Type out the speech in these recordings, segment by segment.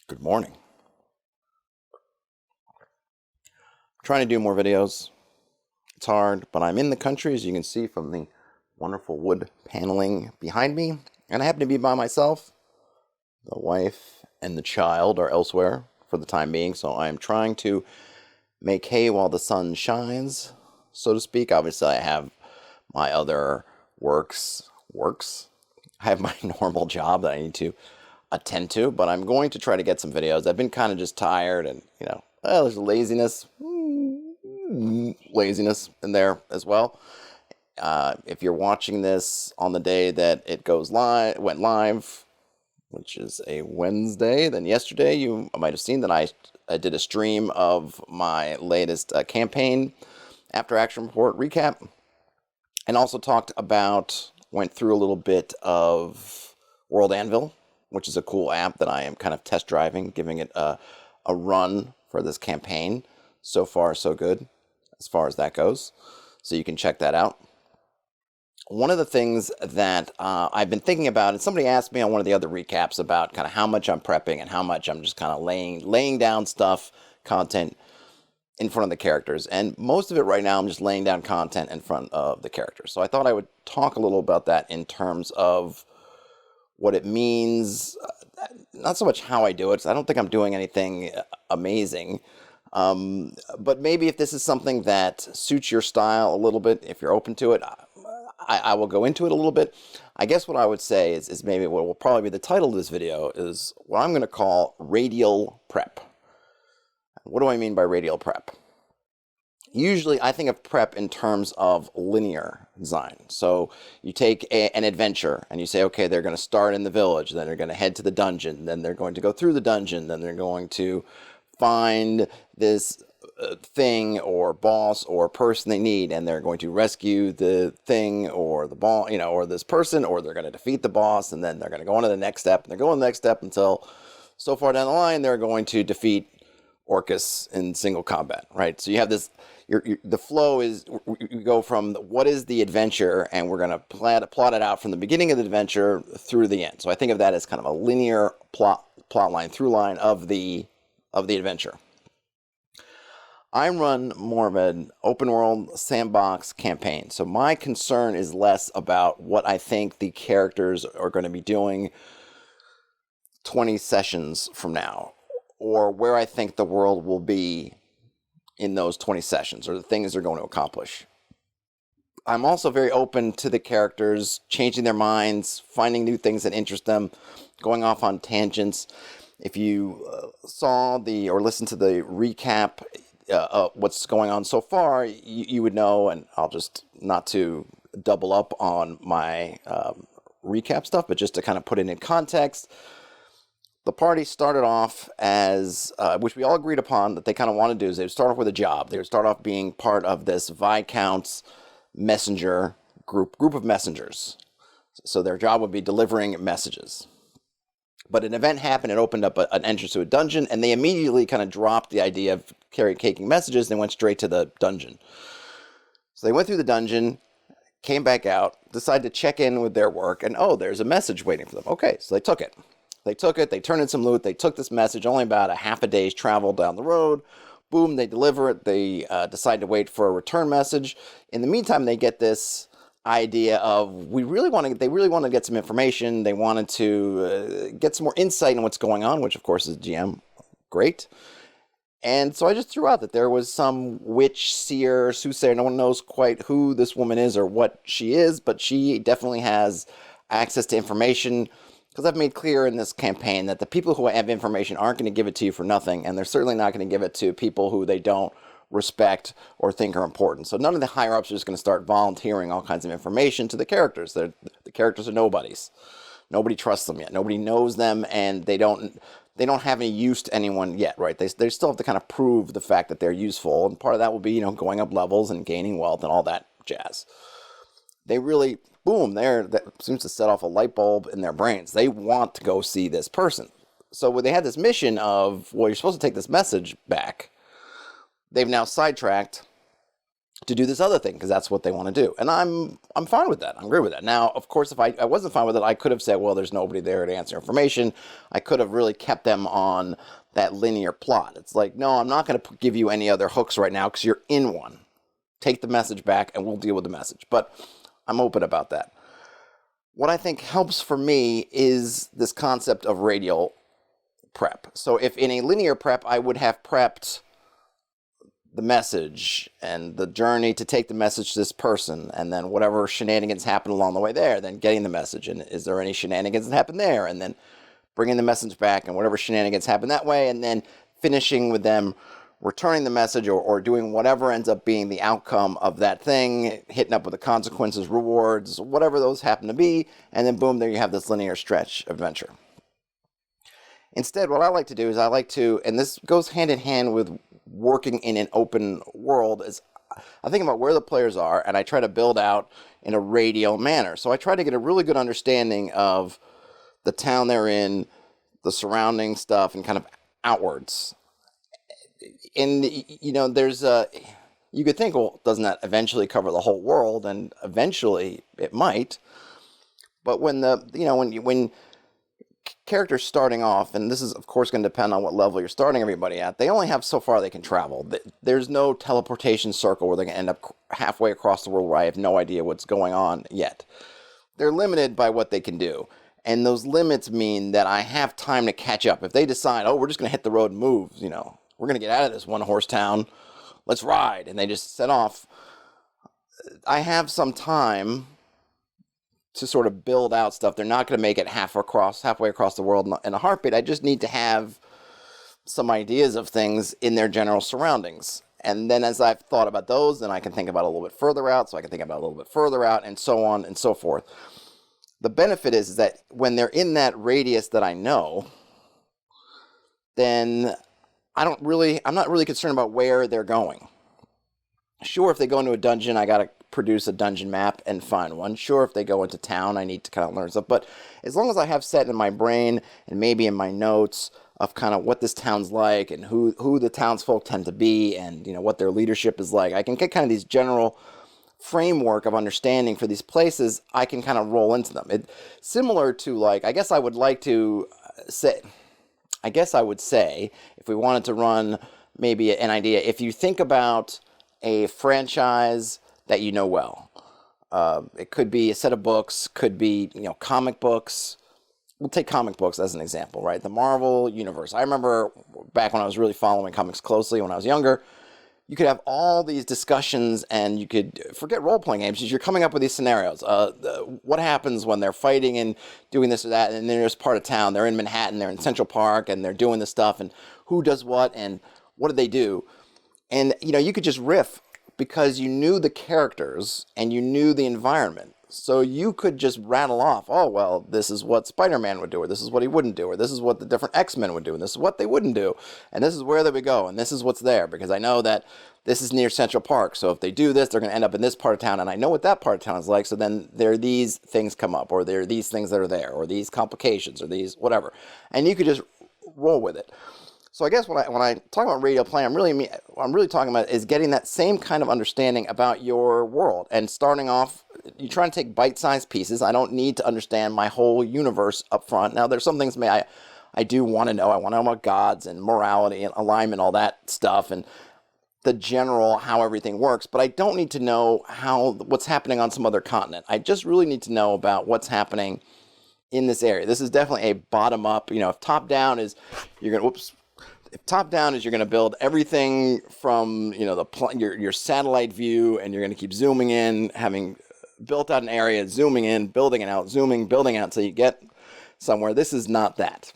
Good morning. I'm trying to do more videos. It's hard, but I'm in the country, as you can see from the wonderful wood paneling behind me, and I happen to be by myself. The wife and the child are elsewhere for the time being, so I'm trying to make hay while the sun shines, so to speak. Obviously, I have my other works. I have my normal job that I need to attend to, but I'm going to try to get some videos. I've been kind of just tired and, there's laziness in there as well. If you're watching this on the day that it went live, which is a Wednesday, then yesterday you might have seen that I did a stream of my latest campaign after action report recap, and also went through a little bit of World Anvil, which is a cool app that I am kind of test driving, giving it a run for this campaign. So far, so good, as far as that goes. So you can check that out. One of the things that I've been thinking about, and somebody asked me on one of the other recaps about kind of how much I'm prepping and how much I'm just kind of laying down content in front of the characters. And most of it right now, I'm just laying down content in front of the characters. So I thought I would talk a little about that in terms of what it means, not so much how I do it, 'cause I don't think I'm doing anything amazing, but maybe if this is something that suits your style a little bit, if you're open to it, I will go into it a little bit. I guess what I would say is maybe what will probably be the title of this video is what I'm going to call Radial Prep. What do I mean by Radial Prep? Usually, I think of prep in terms of linear design. So you take an adventure and you say, okay, they're going to start in the village, then they're going to head to the dungeon, then they're going to go through the dungeon, then they're going to find this thing or boss or person they need, and they're going to rescue the thing or the boss, or this person, or they're going to defeat the boss, and then they're going to go on to the next step, and they're going to the next step until so far down the line they're going to defeat Orcus in single combat, right? So you have this, the flow is, you go from what is the adventure, and we're going to plot it out from the beginning of the adventure through the end. So I think of that as kind of a linear plot line, through line of the adventure. I run more of an open world sandbox campaign. So my concern is less about what I think the characters are going to be doing 20 sessions from now, or where I think the world will be in those 20 sessions, or the things they're going to accomplish. I'm also very open to the characters changing their minds, finding new things that interest them, going off on tangents. If you saw or listened to the recap of what's going on so far, you would know, and I'll just, not to double up on my recap stuff, but just to kind of put it in context. The party started off as, which we all agreed upon that they kind of want to do, is they would start off with a job. They would start off being part of this Viscount's messenger group of messengers. So their job would be delivering messages. But an event happened, it opened up an entrance to a dungeon, and they immediately kind of dropped the idea of taking messages, and went straight to the dungeon. So they went through the dungeon, came back out, decided to check in with their work, and there's a message waiting for them. Okay, so they took it. They turned in some loot, they took this message, only about a half a day's travel down the road. Boom, they deliver it, they decide to wait for a return message. In the meantime, they get this idea of, they really want to get some information, they wanted to get some more insight in what's going on, which of course is GM, great. And so I just threw out that there was some witch, seer, soothsayer, no one knows quite who this woman is or what she is, but she definitely has access to information. Because I've made clear in this campaign that the people who have information aren't going to give it to you for nothing, and they're certainly not going to give it to people who they don't respect or think are important. So none of the higher-ups are just going to start volunteering all kinds of information to the characters. The characters are nobodies. Nobody trusts them yet. Nobody knows them, and they don't have any use to anyone yet, right? They still have to kind of prove the fact that they're useful, and part of that will be, going up levels and gaining wealth and all that jazz. They really, boom, that seems to set off a light bulb in their brains. They want to go see this person. So when they had this mission of, well, you're supposed to take this message back, they've now sidetracked to do this other thing because that's what they want to do. And I'm fine with that. I'm great with that. Now, of course, if I wasn't fine with it, I could have said, well, there's nobody there to answer information. I could have really kept them on that linear plot. It's like, no, I'm not going to give you any other hooks right now because you're in one. Take the message back and we'll deal with the message. But I'm open about that. What I think helps for me is this concept of radial prep. So if in a linear prep, I would have prepped the message and the journey to take the message to this person, and then whatever shenanigans happen along the way there, then getting the message, and is there any shenanigans that happen there, and then bringing the message back and whatever shenanigans happen that way, and then finishing with them returning the message or doing whatever ends up being the outcome of that thing, hitting up with the consequences, rewards, whatever those happen to be, and then boom, there you have this linear stretch adventure. Instead, what I like to do is I like to, and this goes hand in hand with working in an open world, is I think about where the players are and I try to build out in a radial manner. So I try to get a really good understanding of the town they're in, the surrounding stuff, and kind of outwards. And, you know, there's you could think, well, doesn't that eventually cover the whole world? And eventually it might. But when when characters starting off, and this is of course going to depend on what level you're starting everybody at, they only have so far they can travel. There's no teleportation circle where they can end up halfway across the world where I have no idea what's going on yet. They're limited by what they can do. And those limits mean that I have time to catch up. If they decide, oh, we're just going to hit the road and move, you know, we're going to get out of this one horse town, let's ride, and they just set off, I have some time to sort of build out stuff. They're not going to make it halfway across the world in a heartbeat. I just need to have some ideas of things in their general surroundings. And then as I've thought about those, then I can think about a little bit further out, so I can think about a little bit further out, and so on and so forth. The benefit is that when they're in that radius that I know, then I'm not really concerned about where they're going. Sure, if they go into a dungeon, I got to produce a dungeon map and find one. Sure, if they go into town, I need to kind of learn stuff. But as long as I have set in my brain and maybe in my notes of kind of what this town's like and who the townsfolk tend to be and, you know, what their leadership is like, I can get kind of these general framework of understanding for these places. I can kind of roll into them. It's similar to, like, I guess I would say, if we wanted to run maybe an idea, if you think about a franchise that you know well, it could be a set of books, could be, you know, comic books. We'll take comic books as an example, right? The Marvel Universe. I remember back when I was really following comics closely when I was younger, you could have all these discussions and you could forget role-playing games. You're coming up with these scenarios. What happens when they're fighting and doing this or that, and then there's part of town. They're in Manhattan, they're in Central Park, and they're doing this stuff, and who does what, and what do they do? And, you know, you could just riff because you knew the characters and you knew the environment. So you could just rattle off, oh, well, this is what Spider-Man would do, or this is what he wouldn't do, or this is what the different X-Men would do, and this is what they wouldn't do, and this is where they would go, and this is what's there, because I know that this is near Central Park, so if they do this, they're going to end up in this part of town, and I know what that part of town is like, so then there are these things come up, or there are these things that are there, or these complications, or these whatever, and you could just roll with it. So I guess when I talk about radial play, what I'm really talking about is getting that same kind of understanding about your world. And starting off, you try to take bite-sized pieces. I don't need to understand my whole universe up front. Now, there's some things I do want to know. I want to know about gods and morality and alignment, all that stuff, and the general how everything works. But I don't need to know what's happening on some other continent. I just really need to know about what's happening in this area. This is definitely a bottom-up. You know, if top-down is you're going to build everything from, you know, your satellite view, and you're going to keep zooming in, having built out an area, zooming in, building it out, zooming, building out until you get somewhere. This is not that.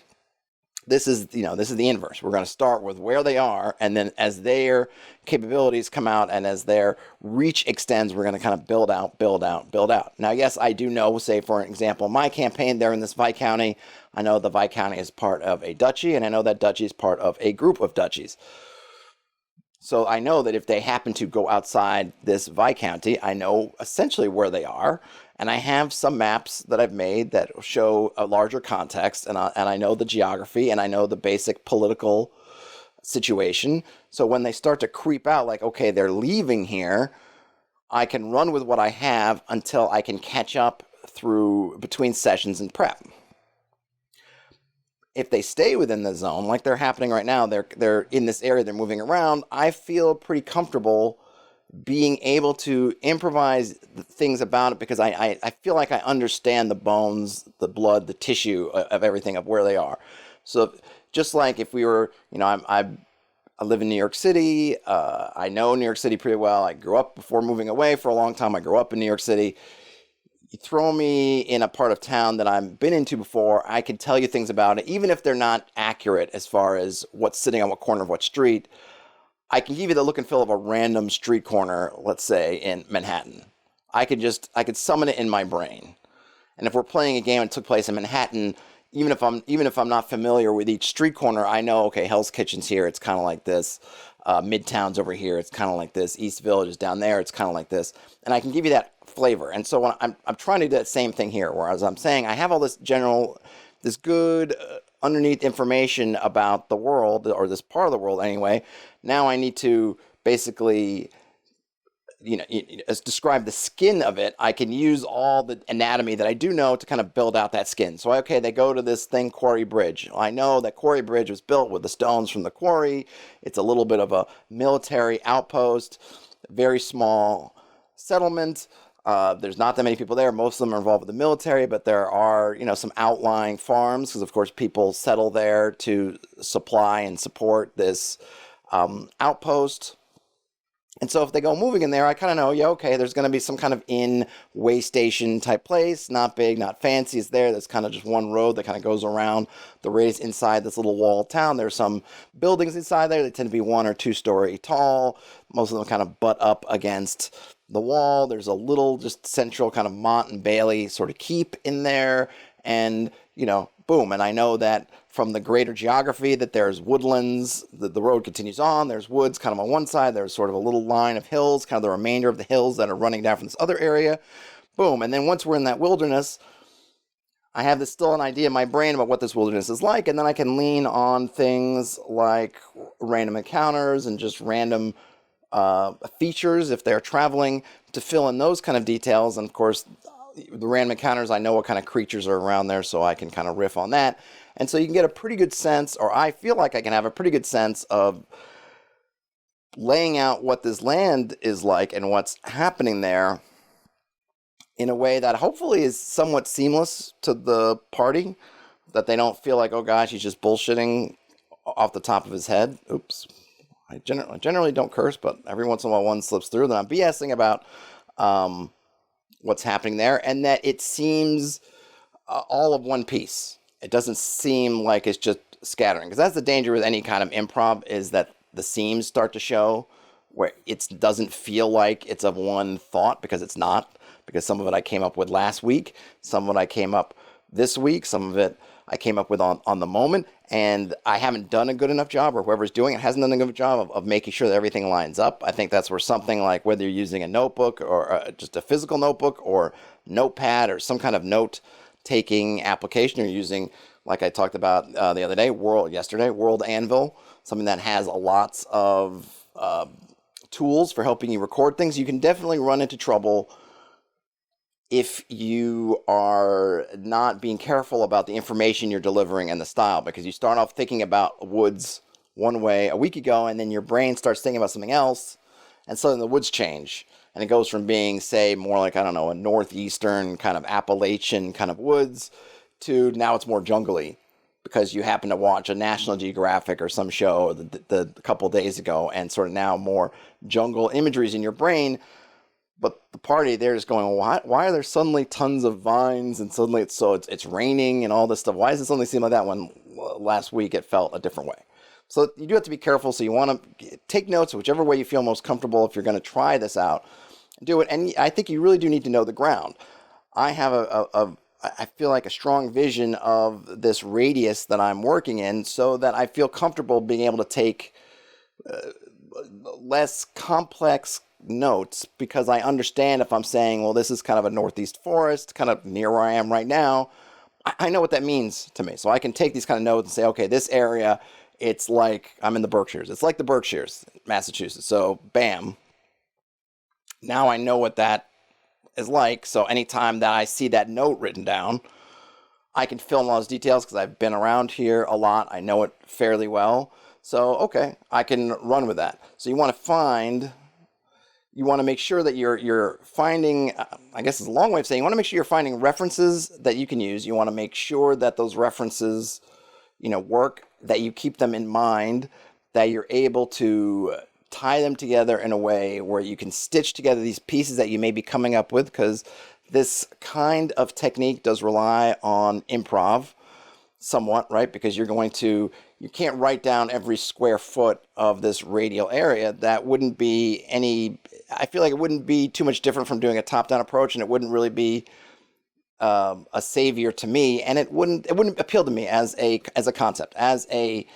This is the inverse. We're going to start with where they are, and then as their capabilities come out and as their reach extends, we're going to kind of build out, build out, build out. Now, yes, I do know, say, for example, my campaign there in this Viscounty, I know the Viscounty is part of a duchy, and I know that duchy is part of a group of duchies. So I know that if they happen to go outside this Viscounty, I know essentially where they are, and I have some maps that I've made that show a larger context, and I know the geography, and I know the basic political situation. So when they start to creep out, like, okay, they're leaving here, I can run with what I have until I can catch up through between sessions and prep. If they stay within the zone, like they're happening right now, they're in this area, they're moving around, I feel pretty comfortable being able to improvise things about it because I feel like I understand the bones, the blood, the tissue of everything of where they are. So just like if we were, I live in New York City. I know New York City pretty well. I grew up before moving away for a long time. I grew up in New York City. You throw me in a part of town that I've been into before, I can tell you things about it, even if they're not accurate as far as what's sitting on what corner of what street. I can give you the look and feel of a random street corner, let's say, in Manhattan. I could summon it in my brain. And if we're playing a game that took place in Manhattan, even if I'm not familiar with each street corner, I know, okay, Hell's Kitchen's here, it's kind of like this. Midtown's over here, it's kind of like this. East Village is down there, it's kind of like this. And I can give you that flavor. And so when I'm trying to do that same thing here, whereas I'm saying I have all this good underneath information about the world, or this part of the world anyway. Now I need to basically as describe the skin of it. I can use all the anatomy that I do know to kind of build out that skin. So, okay, they go to this thing, Quarry Bridge. I know that Quarry Bridge was built with the stones from the quarry. It's a little bit of a military outpost, very small settlement. There's not that many people there. Most of them are involved with the military, but there are, some outlying farms because, of course, people settle there to supply and support this outpost. And so if they go moving in there, I kind of know, okay, there's going to be some kind of way station type place, not big, not fancy. It's there. There's kind of just one road that kind of goes around the radius inside this little walled town. There's some buildings inside there. They tend to be 1 or 2 story tall. Most of them kind of butt up against the wall. There's a little just central kind of Mont and Bailey sort of keep in there. And, boom. And I know that from the greater geography that there's woodlands, the road continues on, there's woods kind of on one side, there's sort of a little line of hills, kind of the remainder of the hills that are running down from this other area. Boom. And then once we're in that wilderness, I have still an idea in my brain about what this wilderness is like, and then I can lean on things like random encounters and just random features if they're traveling to fill in those kind of details. And of course, the random encounters, I know what kind of creatures are around there, so I can kind of riff on that. And so you can get a pretty good sense, or I feel like I can have a pretty good sense of laying out what this land is like and what's happening there in a way that hopefully is somewhat seamless to the party, that they don't feel like, oh gosh, he's just bullshitting off the top of his head. Oops. I generally don't curse, but every once in a while one slips through. Then I'm BSing about what's happening there, and that it seems all of one piece. It doesn't seem like it's just scattering, because that's the danger with any kind of improv, is that the seams start to show where it doesn't feel like it's of one thought, because it's not, because some of it I came up with last week, some of it I came up this week, some of it I came up with on the moment, and I haven't done a good enough job, or whoever's doing it hasn't done a good job of making sure that everything lines up. I think that's where something like, whether you're using a notebook or just a physical notebook or notepad or some kind of note-taking application, or using, like I talked about the other day, World Anvil, something that has lots of tools for helping you record things. You can definitely run into trouble if you are not being careful about the information you're delivering and the style, because you start off thinking about woods one way a week ago, and then your brain starts thinking about something else, and suddenly the woods change, and it goes from being, say, more like, I don't know, a northeastern kind of Appalachian kind of woods, to now it's more jungly, because you happen to watch a National Geographic or some show the couple of days ago, and sort of now more jungle imageries in your brain. But the party, they're just going, why are there suddenly tons of vines, and suddenly it's raining and all this stuff? Why does it suddenly seem like that when last week it felt a different way? So you do have to be careful. So you want to take notes, whichever way you feel most comfortable if you're going to try this out. Do it. And I think you really do need to know the ground. I have I feel like a strong vision of this radius that I'm working in, so that I feel comfortable being able to take less complex notes, because I understand if I'm saying, well, this is kind of a northeast forest, kind of near where I am right now, I know what that means to me. So I can take these kind of notes and say, okay, this area, it's like I'm in the Berkshires. It's like the Berkshires, Massachusetts. So bam, Now I know what that is like. So anytime that I see that note written down, I can fill in all those details because I've been around here a lot. I know it fairly well. So, okay, I can run with that. So you want to make sure that you're finding, I guess it's a long way of saying, you want to make sure you're finding references that you can use. You want to make sure that those references, work, that you keep them in mind, that you're able to tie them together in a way where you can stitch together these pieces that you may be coming up with, because this kind of technique does rely on improv somewhat, right? Because you can't write down every square foot of this radial area. That wouldn't be I feel like it wouldn't be too much different from doing a top-down approach, and it wouldn't really be a savior to me, and it wouldn't appeal to me as a concept, as a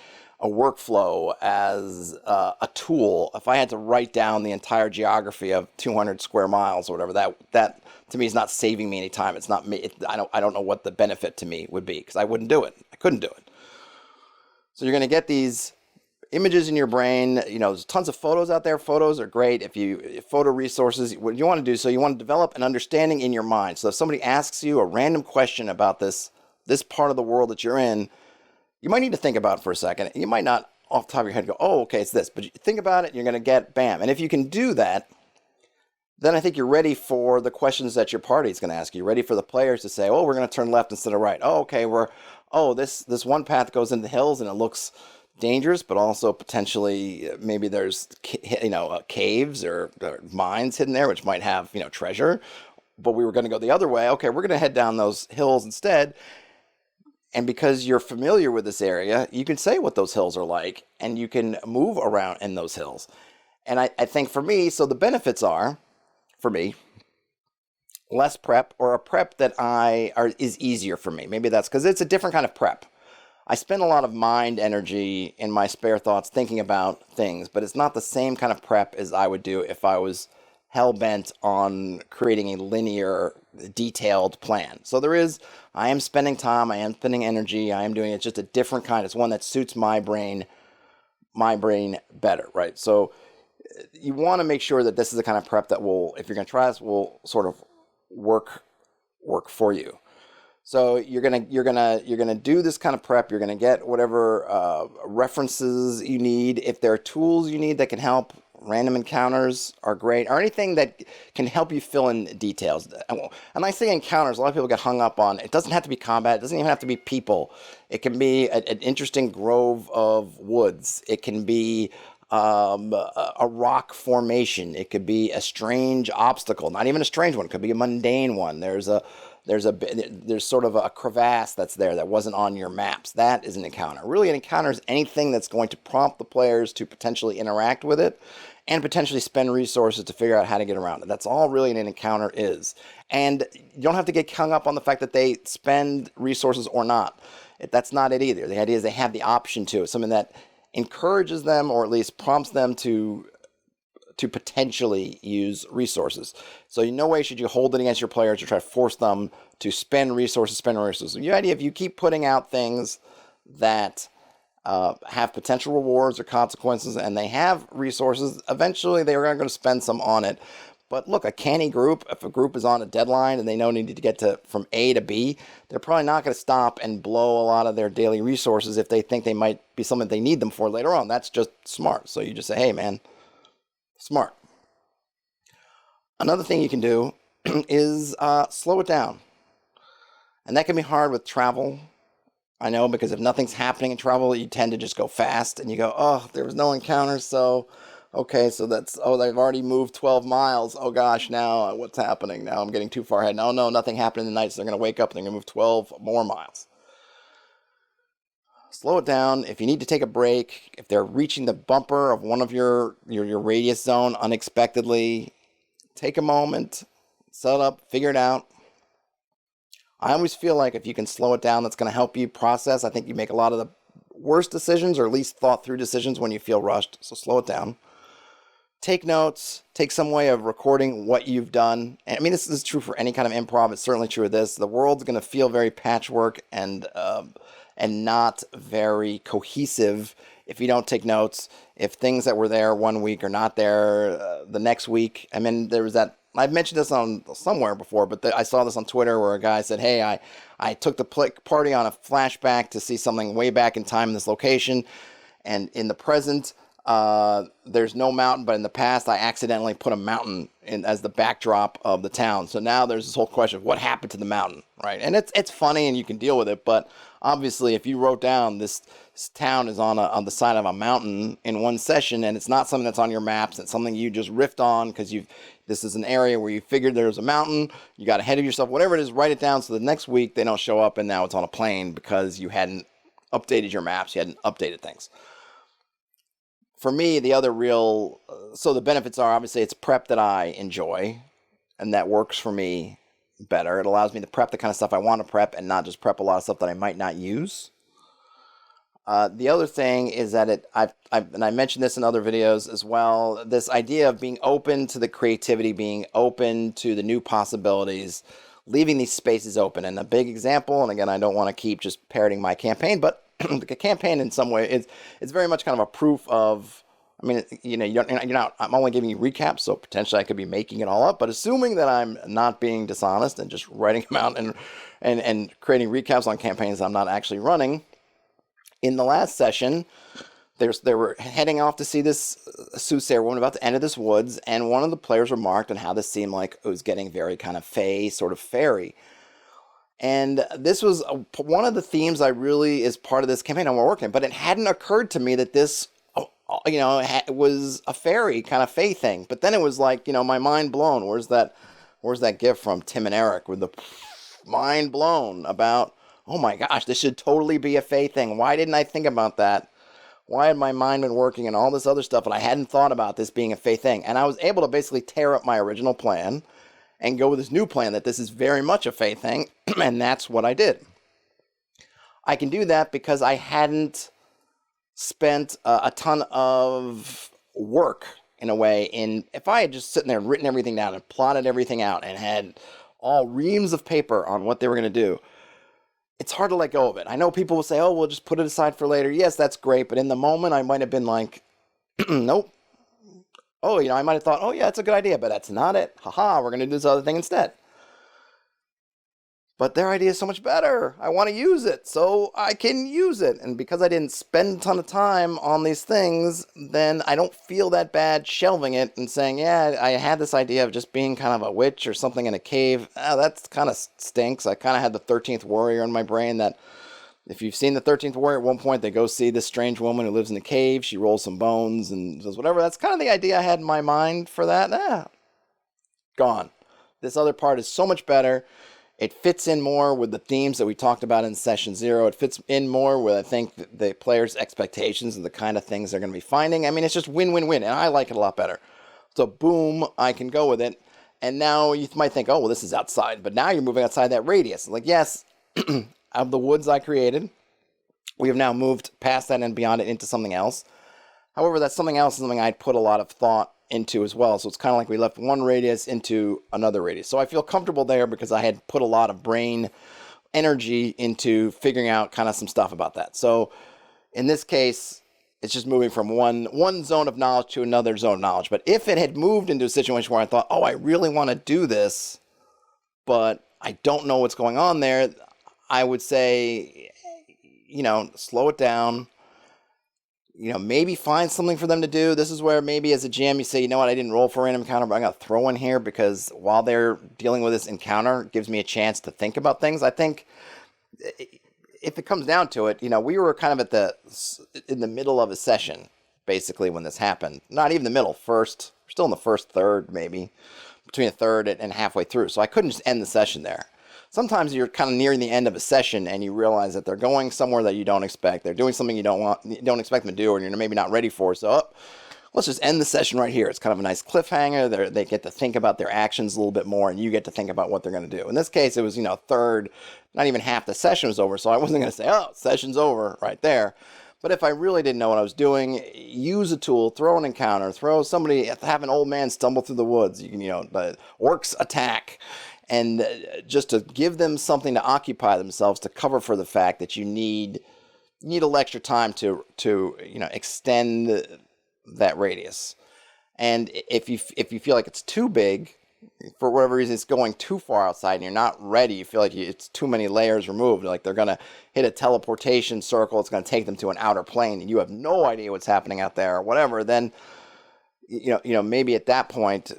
workflow, as a tool. If I had to write down the entire geography of 200 square miles or whatever, that to me is not saving me any time. It's not me. I don't know what the benefit to me would be, because I wouldn't do it. I couldn't do it. So you're going to get these images in your brain. There's tons of photos out there. Photos are great. Photo resources, what you want to do, so you want to develop an understanding in your mind. So if somebody asks you a random question about this part of the world that you're in, you might need to think about it for a second. You might not off the top of your head go, oh, okay, it's this. But you think about it, and you're going to get bam. And if you can do that, then I think you're ready for the questions that your party is going to ask you. You're ready for the players to say, oh, we're going to turn left instead of right. Oh, okay, this one path goes into the hills and it looks dangerous, but also potentially maybe there's caves or mines hidden there, which might have treasure. But we were going to go the other way. Okay, we're going to head down those hills instead. And because you're familiar with this area, you can say what those hills are like, and you can move around in those hills. And I think for me, so the benefits are, for me, less prep, or a prep that is easier for me. Maybe that's because it's a different kind of prep. I spend a lot of mind energy in my spare thoughts thinking about things, but it's not the same kind of prep as I would do if I was hell-bent on creating a linear, detailed plan. So I am spending time, I am spending energy, I am doing it, just a different kind. It's one that suits my brain better, right? So you want to make sure that this is the kind of prep that will, if you're going to try this, will sort of work for you. So you're gonna do this kind of prep. You're gonna get whatever references you need. If there are tools you need that can help, random encounters are great, or anything that can help you fill in details. And I say encounters, a lot of people get hung up on. It doesn't have to be combat. It doesn't even have to be people. It can be an interesting grove of woods. It can be a rock formation. It could be a strange obstacle, not even a strange one. It could be a mundane one. There's sort of a crevasse that's there that wasn't on your maps. That is an encounter. Really, an encounter is anything that's going to prompt the players to potentially interact with it and potentially spend resources to figure out how to get around it. That's all really an encounter is. And you don't have to get hung up on the fact that they spend resources or not. That's not it either. The idea is they have the option to. It's something that encourages them, or at least prompts them to potentially use resources. So in no way should you hold it against your players or try to force them to spend resources. The idea, if you keep putting out things that have potential rewards or consequences, and they have resources, eventually they are going to spend some on it. But look, a canny group, if a group is on a deadline and they know they need to get from A to B, they're probably not going to stop and blow a lot of their daily resources if they think they might be something they need them for later on. That's just smart. So you just say, hey, man, smart. Another thing you can do is slow it down. And that can be hard with travel. I know, because if nothing's happening in travel, you tend to just go fast and you go, oh, there was no encounter, so okay, so they've already moved 12 miles. Oh gosh, now what's happening? Now I'm getting too far ahead. No, nothing happened tonight, so they're going to wake up and they're going to move 12 more miles. Slow it down. If you need to take a break, if they're reaching the bumper of one of your radius zone unexpectedly, take a moment, set it up, figure it out. I always feel like if you can slow it down, that's going to help you process. I think you make a lot of the worst decisions, or at least thought through decisions, when you feel rushed. So slow it down. Take notes, take some way of recording what you've done. And I mean, this is true for any kind of improv. It's certainly true of this. The world's going to feel very patchwork and not very cohesive if you don't take notes, if things that were there one week are not there the next week. I mean, there was that, I've mentioned this on somewhere before, but I saw this on Twitter where a guy said, hey, I took the party on a flashback to see something way back in time in this location, and in the present, there's no mountain, but in the past, I accidentally put a mountain in as the backdrop of the town. So now there's this whole question of what happened to the mountain, right? And it's funny and you can deal with it, but obviously if you wrote down this town is on the side of a mountain in one session, and it's not something that's on your maps, it's something you just riffed on because this is an area where you figured there was a mountain, you got ahead of yourself, whatever it is, write it down so the next week they don't show up and now it's on a plane because you hadn't updated your maps, you hadn't updated things. For me, the other so the benefits are, obviously, it's prep that I enjoy, and that works for me better. It allows me to prep the kind of stuff I want to prep and not just prep a lot of stuff that I might not use. The other thing is that and I mentioned this in other videos as well, this idea of being open to the creativity, being open to the new possibilities, leaving these spaces open. And a big example, and again, I don't want to keep just parroting my campaign, but the campaign in some way it's very much kind of a proof of, I mean, I'm only giving you recaps, so potentially I could be making it all up, but assuming that I'm not being dishonest and just writing them out and creating recaps on campaigns I'm not actually running. In the last session, they were heading off to see this soothsayer woman about to enter this woods, and one of the players remarked on how this seemed like it was getting very kind of fey, sort of fairy. And this was one of the themes I really is part of this campaign I'm working, but it hadn't occurred to me that this, was a fairy kind of fey thing. But then it was like, my mind blown. Where's that gift from Tim and Eric with the mind blown about, oh my gosh, this should totally be a fey thing. Why didn't I think about that? Why had my mind been working and all this other stuff, and I hadn't thought about this being a fey thing? And I was able to basically tear up my original plan and go with this new plan that this is very much a fey thing, and that's what I did. I can do that because I hadn't spent a ton of work, in a way, if I had just sitting there and written everything down and plotted everything out and had all reams of paper on what they were going to do, it's hard to let go of it. I know people will say, oh, we'll just put it aside for later. Yes, that's great, but in the moment, I might have been like, nope. Oh, I might have thought, oh, yeah, that's a good idea, but that's not it. Haha, we're going to do this other thing instead. But their idea is so much better. I want to use it, so I can use it. And because I didn't spend a ton of time on these things, then I don't feel that bad shelving it and saying, yeah, I had this idea of just being kind of a witch or something in a cave. That kind of stinks. I kind of had the 13th Warrior in my brain that, if you've seen the 13th Warrior, at one point they go see this strange woman who lives in the cave. She rolls some bones and does whatever. That's kind of the idea I had in my mind for that. Gone. This other part is so much better. It fits in more with the themes that we talked about in session 0. It fits in more with, I think, the players' expectations and the kind of things they're going to be finding. I mean, it's just win-win-win, and I like it a lot better. So, boom, I can go with it. And now you might think, oh, well, this is outside. But now you're moving outside that radius. Like, yes, of the woods I created, we have now moved past that and beyond it into something else. However, that something else is something I'd put a lot of thought into as well. So it's kind of like we left one radius into another radius. So I feel comfortable there because I had put a lot of brain energy into figuring out kind of some stuff about that. So in this case, it's just moving from one zone of knowledge to another zone of knowledge. But if it had moved into a situation where I thought, oh, I really want to do this, but I don't know what's going on there, I would say, slow it down. Maybe find something for them to do. This is where maybe as a GM you say, you know what, I didn't roll for a random encounter, but I'm going to throw in here because while they're dealing with this encounter, it gives me a chance to think about things. I think if it comes down to it, we were kind of in the middle of a session, basically, when this happened. Not even the middle, we're still in the first third, maybe, between a third and halfway through. So I couldn't just end the session there. Sometimes you're kind of nearing the end of a session and you realize that they're going somewhere that you don't expect. They're doing something you don't expect them to do, and you're maybe not ready for. So let's just end the session right here. It's kind of a nice cliffhanger. They get to think about their actions a little bit more, and you get to think about what they're going to do. In this case, it was, third, not even half the session was over. So I wasn't going to say, oh, session's over right there. But if I really didn't know what I was doing, use a tool, throw an encounter, have an old man stumble through the woods. You can, the orcs attack. And just to give them something to occupy themselves to cover for the fact that you need you need a little extra time to extend that radius. And if you feel like it's too big, for whatever reason, it's going too far outside and you're not ready, you feel like it's too many layers removed, like they're going to hit a teleportation circle, it's going to take them to an outer plane and you have no idea what's happening out there or whatever, then maybe at that point,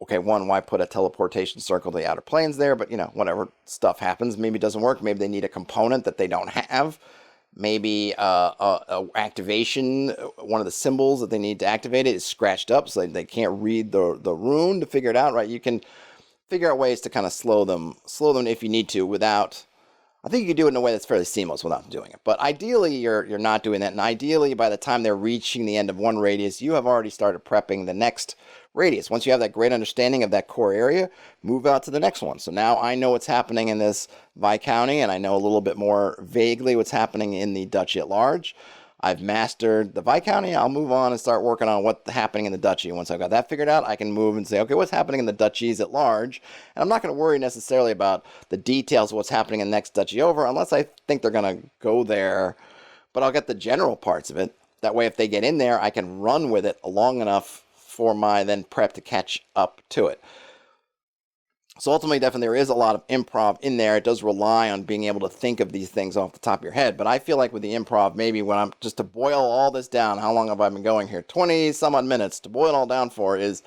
okay, one, why put a teleportation circle to the outer planes there? But whatever, stuff happens, maybe it doesn't work, maybe they need a component that they don't have. Maybe a activation, one of the symbols that they need to activate it is scratched up, so they can't read the rune to figure it out, right? You can figure out ways to kind of slow them if you need to without, I think you can do it in a way that's fairly seamless without doing it. But ideally, you're not doing that, and ideally, by the time they're reaching the end of one radius, you have already started prepping the next radius. Once you have that great understanding of that core area, move out to the next one. So now I know what's happening in this Viscounty, and I know a little bit more vaguely what's happening in the Duchy at large. I've mastered the Viscounty. I'll move on and start working on what's happening in the Duchy. Once I've got that figured out, I can move and say, okay, what's happening in the duchies at large? And I'm not going to worry necessarily about the details of what's happening in the next duchy over, unless I think they're going to go there. But I'll get the general parts of it. That way, if they get in there, I can run with it long enough for my then prep to catch up to it. So ultimately, definitely, there is a lot of improv in there. It does rely on being able to think of these things off the top of your head. But I feel like with the improv, maybe when I'm just to boil all this down, how long have I been going here? 20 some odd minutes to boil it all down for is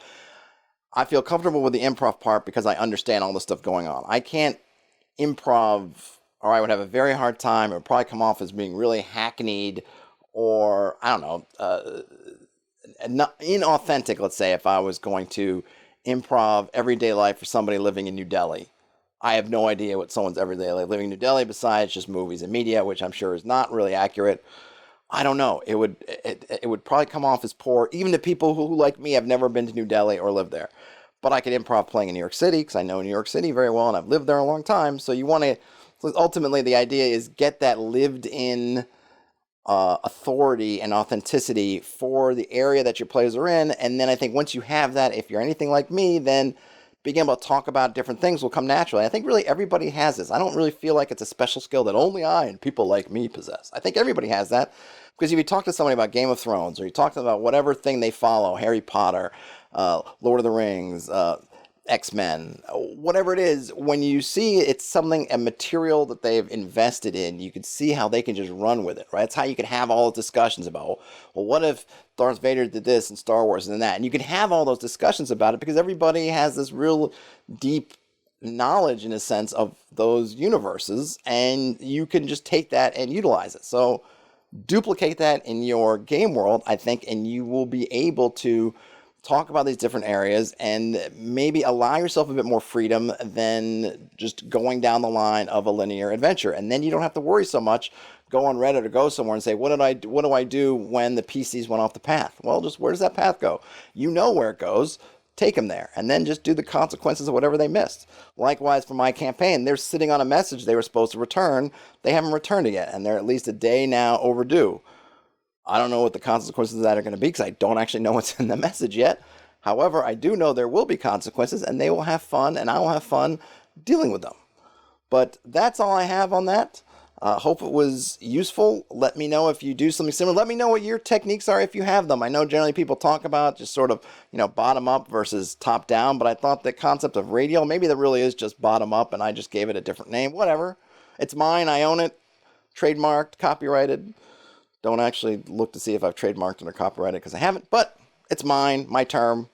I feel comfortable with the improv part because I understand all the stuff going on. I can't improv, or I would have a very hard time. It would probably come off as being really hackneyed or, I don't know, inauthentic, let's say, if I was going to improv everyday life for somebody living in New Delhi. I have no idea what someone's everyday life living in New Delhi besides just movies and media, which I'm sure is not really accurate. I don't know. It would probably come off as poor, even to people who, like me, have never been to New Delhi or lived there. But I could improv playing in New York City because I know New York City very well and I've lived there a long time. So you want to, ultimately, the idea is get that lived-in authority and authenticity for the area that your players are in. And then I think once you have that, if you're anything like me, then being able to talk about different things will come naturally. I think really everybody has this. I don't really feel like it's a special skill that only I and people like me possess. I think everybody has that, because if you talk to somebody about Game of Thrones, or you talk to them about whatever thing they follow, Harry Potter, Lord of the Rings, X-Men, whatever it is, when you see it's something, a material that they've invested in, you can see how they can just run with it, right? It's how you can have all the discussions about, well, what if Darth Vader did this in Star Wars and then that? And you can have all those discussions about it because everybody has this real deep knowledge, in a sense, of those universes, and you can just take that and utilize it. So duplicate that in your game world, I think, and you will be able to talk about these different areas and maybe allow yourself a bit more freedom than just going down the line of a linear adventure. And then you don't have to worry so much. Go on Reddit or go somewhere and say, what do I do when the PCs went off the path? Well, just where does that path go? You know where it goes. Take them there, and then just do the consequences of whatever they missed. Likewise, for my campaign, they're sitting on a message they were supposed to return. They haven't returned it yet, and they're at least a day now overdue. I don't know what the consequences of that are going to be because I don't actually know what's in the message yet. However, I do know there will be consequences, and they will have fun, and I will have fun dealing with them. But that's all I have on that. Hope it was useful. Let me know if you do something similar. Let me know what your techniques are if you have them. I know generally people talk about just sort of, bottom up versus top down, but I thought the concept of radial, maybe that really is just bottom up, and I just gave it a different name. Whatever. It's mine. I own it. Trademarked, copyrighted. Don't actually look to see if I've trademarked it or copyrighted because I haven't, but it's mine, my term.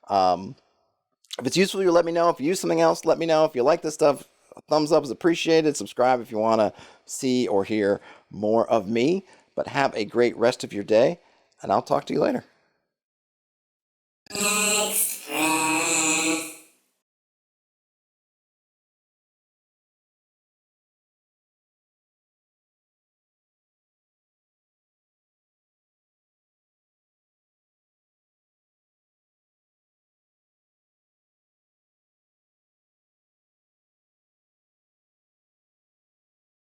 If it's useful to you, let me know. If you use something else, let me know. If you like this stuff, a thumbs up is appreciated. Subscribe if you want to see or hear more of me. But have a great rest of your day, and I'll talk to you later.